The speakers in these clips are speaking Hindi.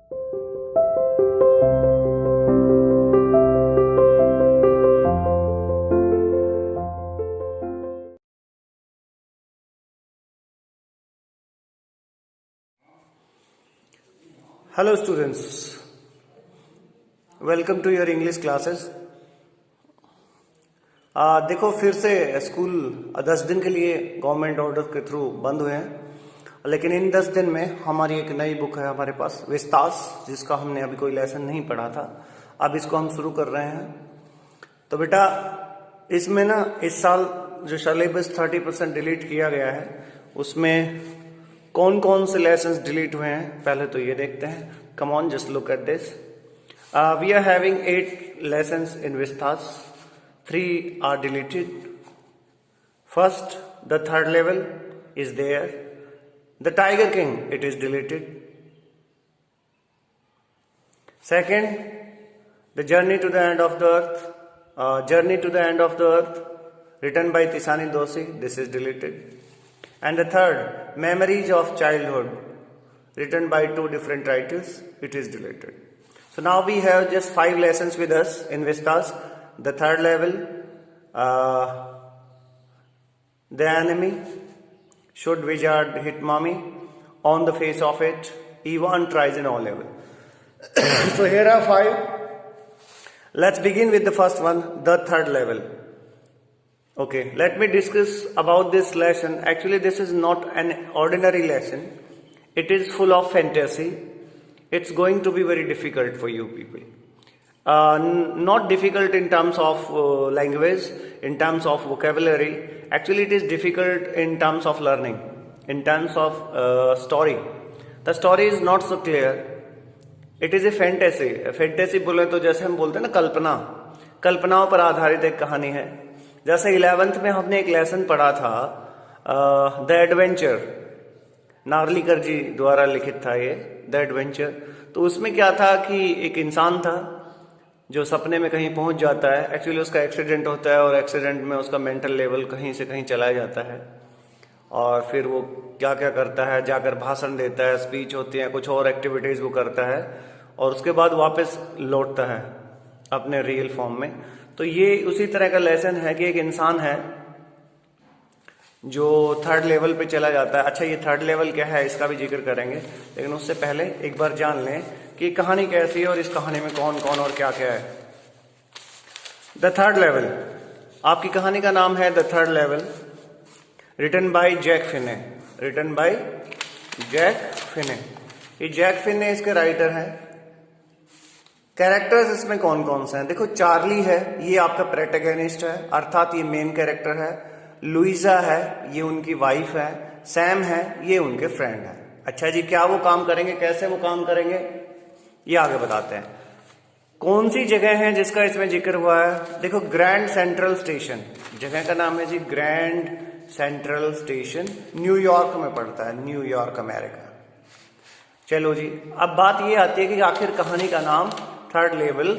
Hello students, welcome to your English classes. देखो फिर से स्कूल 10 दिन के लिए गवर्नमेंट ऑर्डर के थ्रू बंद हुए हैं, लेकिन इन 10 दिन में हमारी एक नई बुक है हमारे पास, विस्तास, जिसका हमने अभी कोई लेसन नहीं पढ़ा था। अब इसको हम शुरू कर रहे हैं। तो बेटा इसमें ना इस साल जो सिलेबस 30% डिलीट किया गया है, उसमें कौन कौन से लेसन्स डिलीट हुए हैं पहले तो ये देखते हैं। Come on, just look at this. We are having 8 lessons in Vistas, 3 are deleted. First, the third level is there. The Tiger King, it is deleted. Second, the Journey to the End of the Earth, Journey to the End of the Earth, written by Tisani Doshi, this is deleted. And the third, Memories of Childhood, written by 2 different writers, it is deleted. So now we have just 5 lessons with us in Vistas. The third level, The Enemy, Should Wizard Hit Mommy, On the Face of It, Ivan Tries in All Level. So here are 5. Let's begin with the first one, the third level. Okay, let me discuss about this lesson. Actually, this is not an ordinary lesson. It is full of fantasy. It's going to be very difficult for you people. Not difficult in terms of language, in terms of vocabulary. Actually, it is difficult in terms of learning, in terms of story. The story is not so clear. It is a fantasy. Fantasy बोले तो जैसे हम बोलते हैं ना, कल्पना, कल्पनाओं पर आधारित एक कहानी है। जैसे 11th में हमने एक लेसन पढ़ा था, द एडवेंचर, नार्लिकर जी द्वारा लिखित था ये द एडवेंचर। तो उसमें क्या था कि एक इंसान था जो सपने में कहीं पहुंच जाता है। एक्चुअली उसका एक्सीडेंट होता है और एक्सीडेंट में उसका मेंटल लेवल कहीं से कहीं चला जाता है, और फिर वो क्या क्या करता है, जाकर भाषण देता है, स्पीच होती है, कुछ और एक्टिविटीज़ वो करता है, और उसके बाद वापस लौटता है अपने रियल फॉर्म में। तो ये उसी तरह का लेसन है कि एक इंसान है जो थर्ड लेवल पे चला जाता है। अच्छा, ये थर्ड लेवल क्या है इसका भी जिक्र करेंगे, लेकिन उससे पहले एक बार जान लें कि कहानी कैसी है और इस कहानी में कौन कौन और क्या क्या है। द थर्ड लेवल, आपकी कहानी का नाम है the third level, written by Jack Finney, written by Jack Finney. ये जैक फिने इसके राइटर हैं। कैरेक्टर्स इसमें कौन कौन से हैं? देखो, चार्ली है, ये आपका प्रोटैगनिस्ट है, अर्थात ये मेन कैरेक्टर है। लुइजा है, ये उनकी वाइफ है। सैम है, ये उनके फ्रेंड है। अच्छा जी, क्या वो काम करेंगे, कैसे वो काम करेंगे, ये आगे बताते हैं। कौन सी जगह है जिसका इसमें जिक्र हुआ है? देखो, ग्रैंड सेंट्रल स्टेशन, जगह का नाम है जी ग्रैंड सेंट्रल स्टेशन, न्यूयॉर्क में पड़ता है, न्यूयॉर्क, अमेरिका। चलो जी, अब बात ये आती है कि आखिर कहानी का नाम थर्ड लेवल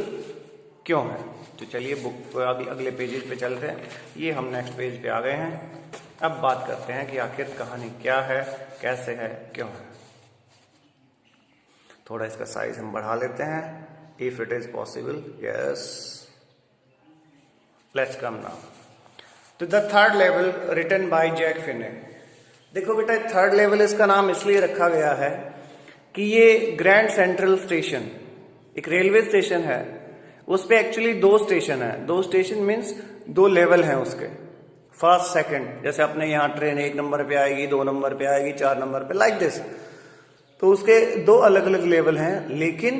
क्यों है। तो चलिए बुक अगले पेजेस पे चलते हैं। ये हम नेक्स्ट पेज पे आ गए हैं। अब बात करते हैं कि आखिर कहानी क्या है, कैसे है, क्यों है। थोड़ा इसका साइज हम बढ़ा लेते हैं, if it is possible. Yes, let's come now to the third level, written by Jack Finney. देखो बेटा, थर्ड लेवल इसका नाम इसलिए रखा गया है कि ये ग्रैंड सेंट्रल स्टेशन एक रेलवे स्टेशन है, उस पे एक्चुअली 2 स्टेशन है। 2 स्टेशन मीन्स 2 लेवल हैं उसके, फर्स्ट सेकंड। जैसे अपने यहाँ ट्रेन 1 नंबर पे आएगी, 2 नंबर पे आएगी, 4 नंबर पे, लाइक दिस। तो उसके 2 अलग अलग लेवल हैं, लेकिन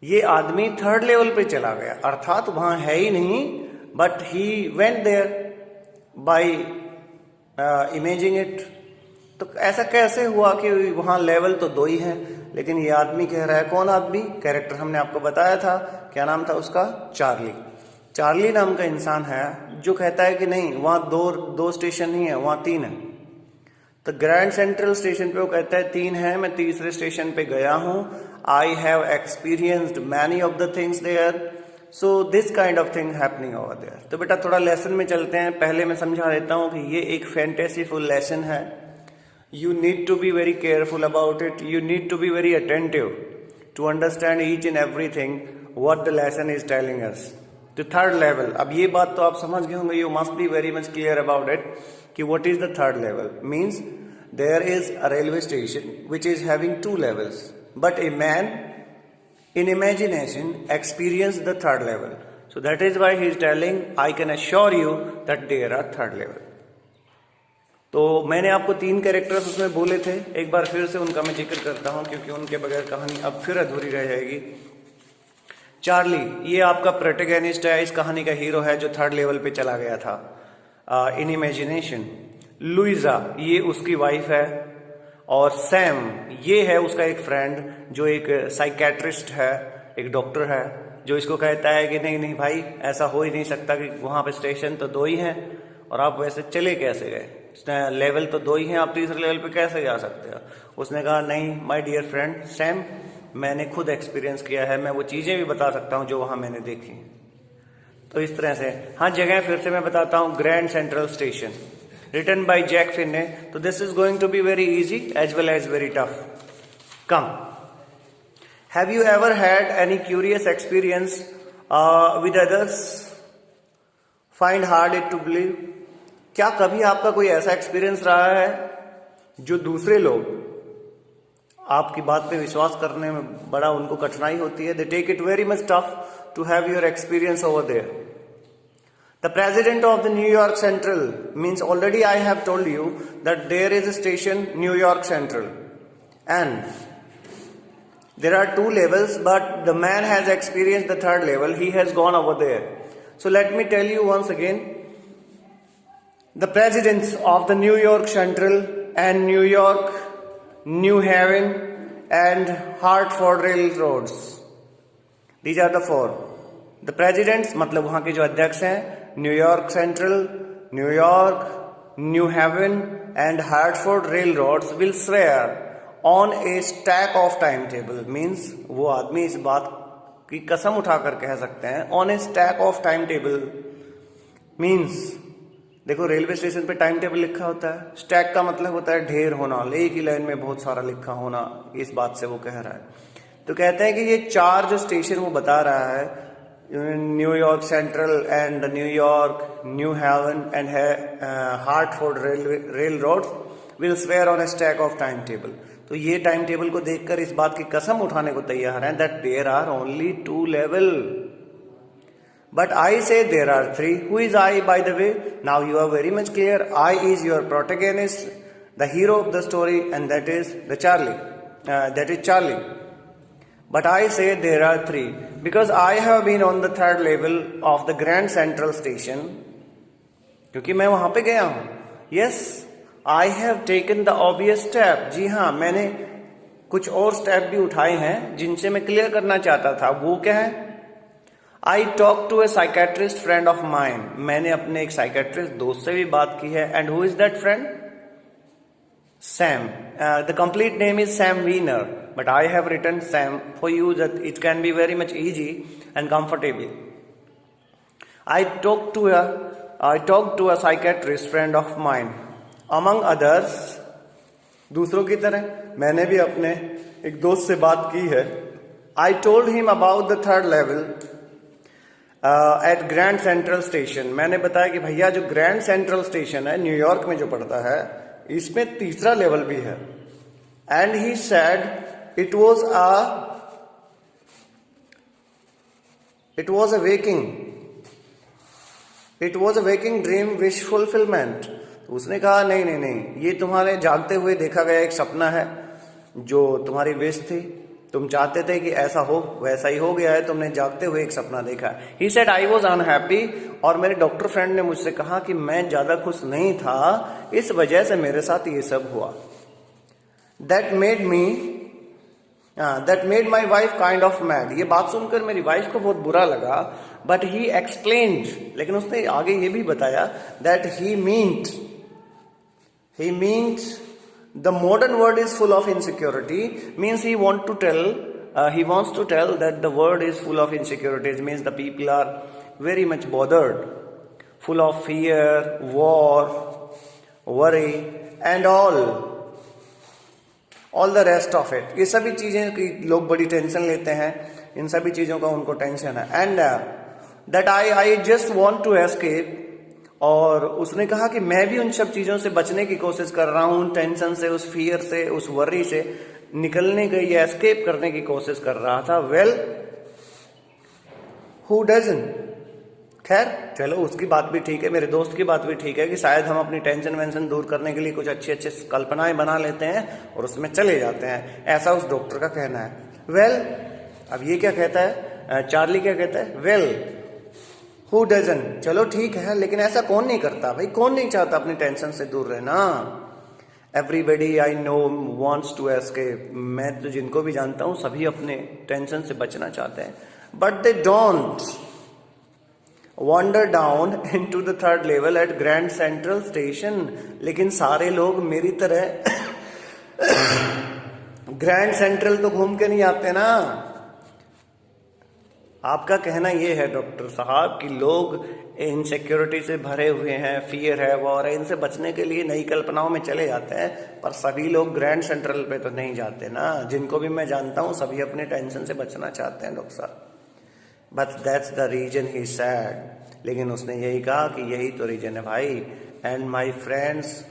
ये आदमी थर्ड लेवल पे चला गया, अर्थात वहां है ही नहीं, but he went there by imaging it. तो ऐसा कैसे हुआ कि वहां लेवल तो 2 ही हैं, लेकिन ये आदमी कह रहा है, कौन आदमी? कैरेक्टर हमने आपको बताया था, क्या नाम था उसका? चार्ली। चार्ली नाम का इंसान है जो कहता है कि नहीं, वहां दो स्टेशन नहीं है, वहां 3 है। तो ग्रैंड सेंट्रल स्टेशन पे वो कहता है 3 है, मैं तीसरे स्टेशन पे गया हूं। I have experienced many of the things there, so this kind of thing happening over there. तो बेटा थोड़ा लेसन में चलते हैं। पहले मैं समझा देता हूं कि ये एक फैंटेसीफुल लेसन है। You need to be very careful about it. You need to be very attentive. to understand each and everything what the lesson is telling us. The third level, अब ये बात तो आप समझ गए होंगे, you must be very much clear about it कि what is the third level. Means there is a railway station which is having two levels, but a man in imagination experienced the third level. So that is why he is telling, I can assure you that there are third level. तो मैंने आपको 3 कैरेक्टर्स उसमें बोले थे, एक बार फिर से उनका मैं जिक्र करता हूं क्योंकि उनके बगैर कहानी अब फिर अधूरी रह जाएगी। चार्ली, ये आपका प्रोटैगनिस्ट है, इस कहानी का हीरो है जो थर्ड लेवल पे चला गया था इन इमेजिनेशन। लुइजा, ये उसकी वाइफ है। और सैम, ये है उसका एक फ्रेंड जो एक साइकेट्रिस्ट है, एक डॉक्टर है, जो इसको कहता है कि नहीं नहीं भाई, ऐसा हो ही नहीं सकता कि वहां पे स्टेशन तो 2 ही हैं और आप वैसे चले कैसे गए, लेवल तो 2 ही हैं, आप तीसरे लेवल पे कैसे जा सकते हो। उसने कहा नहीं माय डियर फ्रेंड सैम, मैंने खुद एक्सपीरियंस किया है, मैं वो चीजें भी बता सकता हूं जो वहां मैंने देखी। तो इस तरह से हाँ, जगह फिर से मैं बताता हूं, Grand Central Station, written by Jack Finney. तो this is going to be very easy as well as very tough. Come, have you ever had any curious experience with others find hard it to believe? क्या कभी आपका कोई ऐसा एक्सपीरियंस रहा है जो दूसरे लोग आपकी बात पे विश्वास करने में बड़ा उनको कठिनाई होती है? They take it very much tough to have your experience over there. The president of the New York Central means already I have told you that there is a station New York Central and there are 2 levels, but the man has experienced the third level. He has gone over there. So let me tell you once again, the presidents of the New York Central and New York, New Haven and Hartford Railroads. These are the 4. The presidents, मतलब वहां के जो अध्यक्ष हैं, New York Central, New York, New Haven and Hartford Railroads will swear on a stack of timetable. Means वो आदमी इस बात की कसम उठाकर कह सकते हैं on a stack of timetable. Means देखो रेलवे स्टेशन पे टाइम टेबल लिखा होता है, स्टैक का मतलब होता है ढेर होना, एक ही लाइन में बहुत सारा लिखा होना, इस बात से वो कह रहा है। तो कहते हैं कि ये 4 जो स्टेशन वो बता रहा है, New York central and New York, New heaven and Hartford rail road will swear on A stack of time table. तो ये टाइम टेबल को देखकर इस बात की कसम उठाने को तैयार हैं that there are only 2 level, but I say there are 3। Who is I by the way? Now you are very much clear. I is your protagonist, the hero of the story, and that is the Charlie, that is Charlie. But I say there are 3 because I have been on the 3rd level of the Grand Central Station, क्योंकि मैं वहां पे गया हूं। Yes, I have taken the obvious step. जी हाँ, मैंने कुछ और स्टेप भी उठाए हैं जिनसे मैं क्लियर करना चाहता था। वो क्या है? I talked to a psychiatrist friend of mine. मैंने अपने एक साइकेट्रिस्ट दोस्त से भी बात की है। And who is that friend? Sam. The complete name is Sam Wiener, but I have written Sam for you that it can be very much easy and comfortable. I talked to a psychiatrist friend of mine. Among others, दूसरों की तरह मैंने भी अपने एक दोस्त से बात की है। I told him about the 3rd level at Grand Central Station. मैंने बताया कि भैया जो ग्रैंड सेंट्रल स्टेशन है न्यूयॉर्क में जो पड़ता है, इसमें तीसरा लेवल भी है। And he said it was a waking dream wish fulfilment. उसने कहा नहीं नहीं नहीं, ये तुम्हारे जागते हुए देखा गया एक सपना है जो तुम्हारी विश थी, तुम चाहते थे कि ऐसा हो, वैसा ही हो गया है, तुमने जागते हुए एक सपना देखा। He said I was unhappy, और मेरे डॉक्टर फ्रेंड ने मुझसे कहा कि मैं ज्यादा खुश नहीं था, इस वजह से मेरे साथ ये सब हुआ। That made my wife kind of mad. ये बात सुनकर मेरी वाइफ को बहुत बुरा लगा, बट ही एक्सप्लेन्ड, लेकिन उसने आगे ये भी बताया that he meant the modern world is full of insecurity, means he wants to tell that the world is full of insecurities, means the people are very much bothered, full of fear, war, worry and all. All the rest of it. ये सभी चीजें कि लोग बड़ी टेंशन लेते हैं, इन सभी चीजों का उनको टेंशन है। And that I just want to escape. और उसने कहा कि मैं भी उन सब चीजों से बचने की कोशिश कर रहा हूं, टेंशन से, उस फियर से, उस वर्री से निकलने की या एस्केप करने की कोशिश कर रहा था। Well, who doesn't. खैर चलो, उसकी बात भी ठीक है, मेरे दोस्त की बात भी ठीक है कि शायद हम अपनी टेंशन वेंशन दूर करने के लिए कुछ अच्छी अच्छी कल्पनाएं बना लेते हैं और उसमें चले जाते हैं, ऐसा उस डॉक्टर का कहना है। वेल, अब ये क्या कहता है, चार्ली क्या कहता है, वेल हु डजंट, चलो ठीक है, लेकिन ऐसा कौन नहीं करता भाई, कौन नहीं चाहता अपनी टेंशन से दूर रहना। Everybody I know wants to escape, मैं तो जिनको भी जानता हूं सभी अपने टेंशन से बचना चाहते हैं, but they don't wander down into the third level at Grand Central Station। लेकिन सारे लोग मेरी तरह ग्रैंड सेंट्रल तो घूम के नहीं आते ना। आपका कहना यह है डॉक्टर साहब कि लोग इनसिक्योरिटी से भरे हुए हैं, फियर है, वॉर है, इनसे बचने के लिए नई कल्पनाओं में चले जाते हैं, पर सभी लोग ग्रैंड सेंट्रल पे तो नहीं जाते ना। जिनको भी मैं जानता हूं सभी अपने टेंशन से बचना चाहते हैं डॉक्टर साहब। बट दैट्स द रीजन ही सैड। लेकिन उसने यही कहा कि यही तो रीजन है भाई। And my friends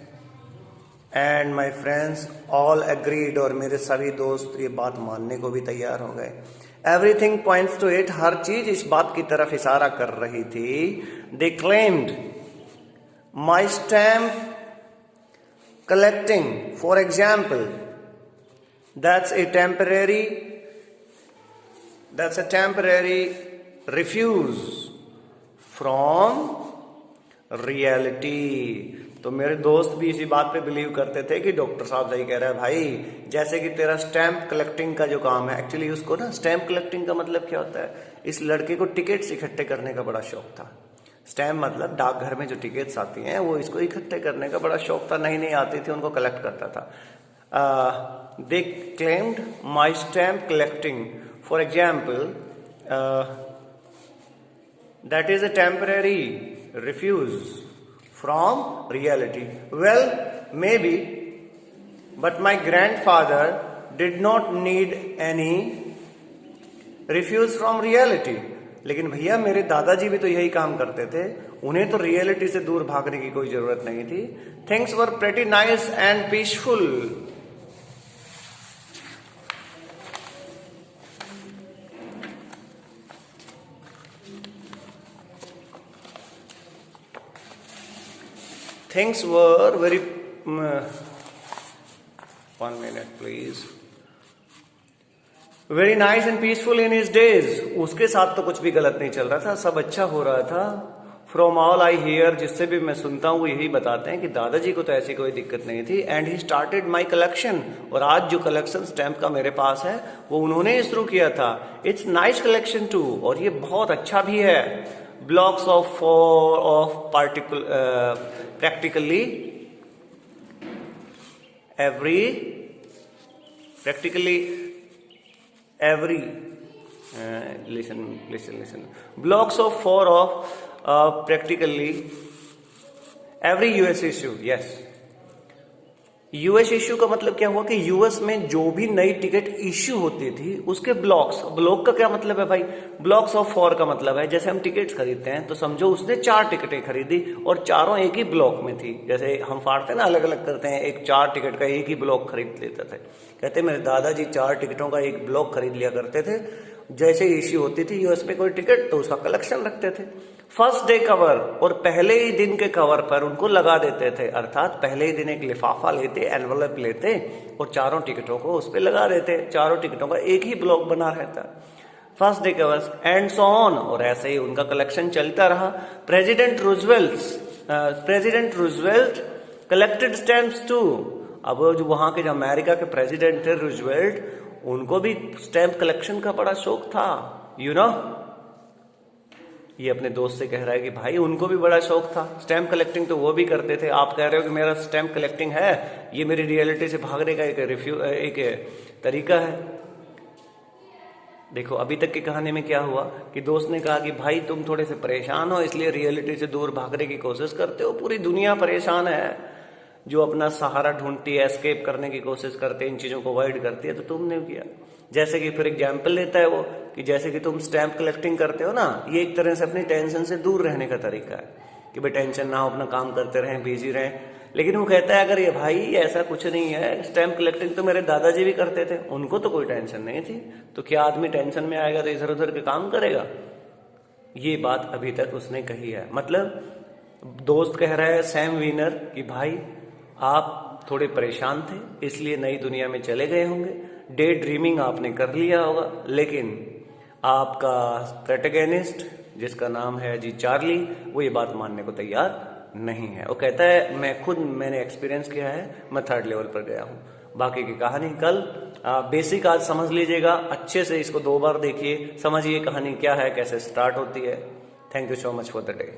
all agreed, और मेरे सभी दोस्त ये बात मानने को भी तैयार हो गए। एवरीथिंग पॉइंट्स टू इट, हर चीज इस बात की तरफ इशारा कर रही थी। दे claimed my stamp collecting for example that's a temporary refuse from reality. तो मेरे दोस्त भी इसी बात पे बिलीव करते थे कि डॉक्टर साहब सही कह रहा है भाई, जैसे कि तेरा स्टैम्प कलेक्टिंग का जो काम है, एक्चुअली उसको ना स्टैम्प कलेक्टिंग का मतलब क्या होता है, इस लड़के को टिकट्स इकट्ठे करने का बड़ा शौक था। स्टैम्प मतलब डाकघर में जो टिकट्स आती हैं वो इसको इकट्ठे करने का बड़ा शौक था, नई नई आती थी उनको कलेक्ट करता था। दे claimed my stamp collecting for example that is a temporary refuse from reality. Well, maybe, but my grandfather did not need any refuse from reality. लेकिन भैया मेरे दादाजी भी तो यही काम करते थे, उन्हें तो रियलिटी से दूर भागने की कोई जरूरत नहीं थी। Things were pretty nice and peaceful. Things were very 1 minute please, very nice and peaceful in his days। उसके साथ तो कुछ भी गलत नहीं चल रहा था, सब अच्छा हो रहा था। From all I hear, जिससे भी मैं सुनता हूँ वो यही बताते हैं कि दादाजी को तो ऐसी कोई दिक्कत नहीं थी। And he started my collection, और आज जो कलेक्शन स्टैम्प का मेरे पास है वो उन्होंने ही शुरू किया था। It's nice collection too, और ये बहुत अच्छा भी है। Blocks of practically every listen, blocks of 4 of practically every US issue। yes, US issue का मतलब क्या हुआ कि यूएस में जो भी नई टिकट इश्यू होती थी उसके ब्लॉक्स, ब्लॉक का क्या मतलब है भाई, ब्लॉक्स ऑफ 4 का मतलब है जैसे हम टिकट्स खरीदते हैं तो समझो उसने 4 टिकटें खरीदी और चारों एक ही ब्लॉक में थी। जैसे हम फाड़ते हैं ना, अलग अलग करते हैं, एक 4 टिकट का एक ही ब्लॉक खरीद लेते थे। कहते मेरे दादाजी 4 टिकटों का एक ब्लॉक खरीद लिया करते थे। जैसे इश्यू होती थी यूएस में कोई टिकट तो उसका कलेक्शन रखते थे। फर्स्ट डे कवर, और पहले ही दिन के कवर पर उनको लगा देते थे, अर्थात पहले ही दिन एक लिफाफा लेते, एनवलप लेते और चारों टिकटों को उस पर लगा देते। चारों टिकटों का एक ही ब्लॉक बना रहता। First day covers and so on, और ऐसे ही उनका कलेक्शन चलता रहा। President Roosevelt collected stamps too. अब जो वहां के जो अमेरिका के प्रेसिडेंट थे रूजवेल्ट, उनको भी स्टैम्प कलेक्शन का बड़ा शौक था। यू नो, ये अपने दोस्त से कह रहा है कि भाई उनको भी बड़ा शौक था स्टैम्प कलेक्टिंग, तो वो भी करते थे। आप कह रहे हो कि मेरा स्टैम्प कलेक्टिंग है, ये मेरी रियलिटी से भागने का एक तरीका है। देखो अभी तक की कहानी में क्या हुआ कि दोस्त ने कहा कि भाई तुम थोड़े से परेशान हो इसलिए रियलिटी से दूर भागने की कोशिश करते हो, पूरी दुनिया परेशान है। जो अपना सहारा ढूंढती है, एस्केप करने की कोशिश करती है, इन चीजों को अवॉइड करती है, तो तुमने किया। जैसे कि फिर एग्जाम्पल लेता है वो कि जैसे कि तुम स्टैंप कलेक्टिंग करते हो ना, ये एक तरह से अपनी टेंशन से दूर रहने का तरीका है कि भाई टेंशन ना हो, अपना काम करते रहें, बिजी रहें। लेकिन वो कहता है अगर ये भाई ऐसा कुछ नहीं है, स्टैंप कलेक्टिंग तो मेरे दादाजी भी करते थे, उनको तो कोई टेंशन नहीं थी, तो क्या आदमी टेंशन में आएगा तो इधर उधर के काम करेगा? ये बात अभी तक उसने कही है। मतलब दोस्त कह रहा है सैम वीनर कि भाई आप थोड़े परेशान थे इसलिए नई दुनिया में चले गए होंगे, डे ड्रीमिंग आपने कर लिया होगा, लेकिन आपका प्रोटैगनिस्ट जिसका नाम है जी चार्ली, वो ये बात मानने को तैयार नहीं है। वो कहता है मैंने एक्सपीरियंस किया है, मैं 3rd लेवल पर गया हूँ। बाकी की कहानी कल। बेसिक आज समझ लीजिएगा, अच्छे से इसको 2 बार देखिए, समझिए कहानी क्या है, कैसे स्टार्ट होती है। Thank you so much for the day.